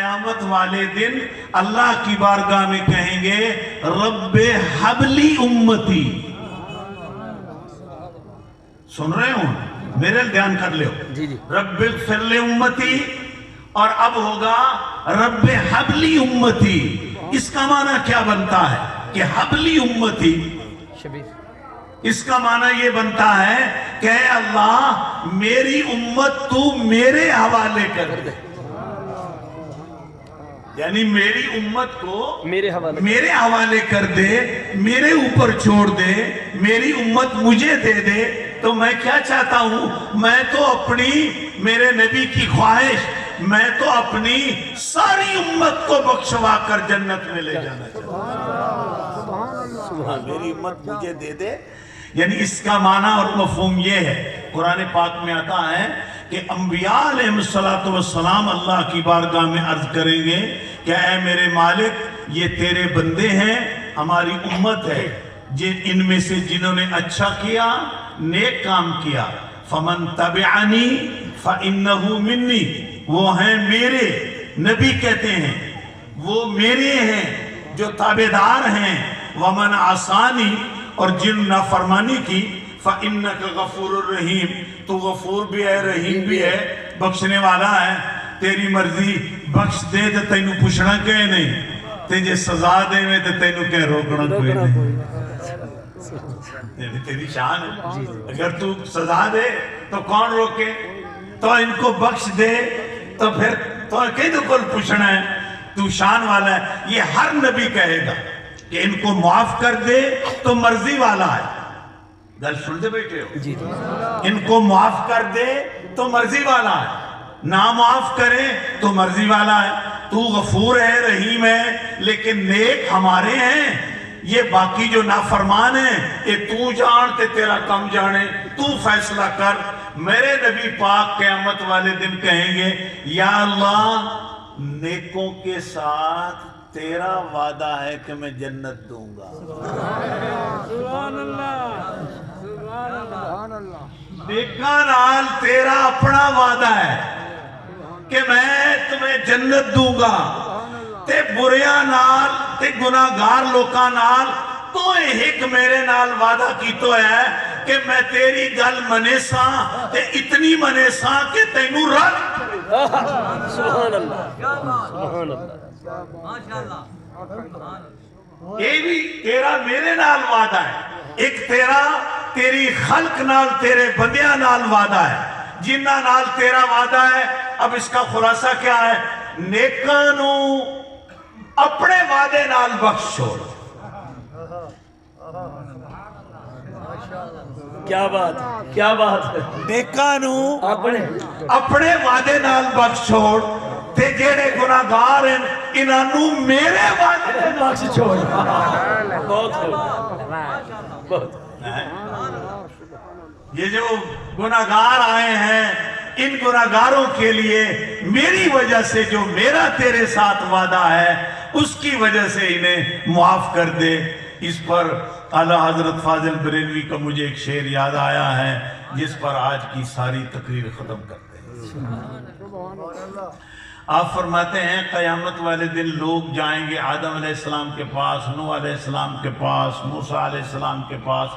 قیامت والے دن اللہ کی بارگاہ میں کہیں گے رب حبلی امتی. سن رہے ہوں میرے دھیان کر لے رب اغفر لی امتی اور اب ہوگا رب حبلی امتی. اس کا معنی کیا بنتا ہے کہ حبلی امتی اس کا معنی یہ بنتا ہے کہ اے اللہ میری امت تو میرے حوالے کر دے. یعنی میری امت کو میرے حوالے کر دے, میرے اوپر چھوڑ دے, میری امت مجھے دے دے. تو میں کیا چاہتا ہوں, میں تو اپنی میرے نبی کی خواہش, میں تو اپنی ساری امت کو بخشوا کر جنت میں لے جانا چاہتا ہوں. میری امت مجھے دے دے. یعنی اس کا معنی اور مفہوم یہ ہے, قرآن پاک میں آتا ہے کہ انبیاء علیہ السلام اللہ کی بارگاہ میں عرض کریں گے کہ اے میرے مالک یہ تیرے بندے ہیں, ہماری امت ہے, ان میں سے جنہوں نے اچھا کیا, نیک کام کیا, فمن تبعنی فإنہ منی, وہ ہیں میرے. نبی کہتے ہیں وہ میرے ہیں جو تابعدار ہیں. ومن عصانی, اور جن نافرمانی کی, فإنک غفور الرحیم, تو غفور بھی ہے رحیم بھی ہے, بخشنے والا ہے. تیری مرضی بخش دے تو تینو پوچھنا کہے نہیں, تجھے سزا دے میں تو تینو کہہ روکنا کوئی نہیں. تیری شان ہے, اگر تو سزا دے تو کون روکے, تو ان کو بخش دے تو پھر تو کہیں تو کل پوچھنا ہے, تو شان والا ہے. یہ ہر نبی کہے گا کہ ان کو معاف کر دے تو مرضی والا ہے. گل سنتے بیٹھے ہو, ان کو معاف کر دے تو مرضی والا ہے, نہ معاف کرے تو مرضی والا ہے. تو غفور ہے رحیم ہے, لیکن نیک ہمارے ہیں. یہ باقی جو نافرمان ہیں یہ تو جان تے تیرا کم جانے, تو فیصلہ کر. میرے نبی پاک قیامت والے دن کہیں گے یا اللہ نیکوں کے ساتھ تیرا وعدہ ہے کہ میں جنت دوں گا. سبحان اللہ, سبحان اللہ. نیکاں نال تیرا اپنا وعدہ ہے کہ میں تمہیں جنت دوں گا, تے بریاں نال تے گناہگار لوکاں نال تو ایک میرے نال وعدہ کی تو ہے کہ میں تیری گل منے ساں تے اتنی منے ساں کہ تینوں رد. سبحان اللہ, سبحان اللہ, یہ بھی تیرا میرے نال وعدہ ہے. ایک تیرا تیری خلق نال تیرے بندیاں نال وعدہ ہے, جنہ نال تیرا وعدہ ہے. اب اس کا خلاصہ کیا ہے, نیکانو اپنے وعدے نال بخش چھوڑ. کیا بات, کیا بات ہے. نیکانو اپنے وعدے نال بخش چھوڑ, تے جیڑے گناہگار ہیں انہوں میرے وعدے نال بخش چھوڑ. بہت بہت. یہ جو گناہگار آئے ہیں ان گناہگاروں کے لیے میری وجہ سے جو میرا تیرے ساتھ وعدہ ہے اس کی وجہ سے انہیں معاف کر دے. اس پر اعلیٰ حضرت فاضل بریلوی کا مجھے ایک شعر یاد آیا ہے جس پر آج کی ساری تقریر ختم کرتے ہیں. آپ فرماتے ہیں قیامت والے دن لوگ جائیں گے آدم علیہ السلام کے پاس, نوح علیہ السلام کے پاس, موسیٰ علیہ السلام کے پاس,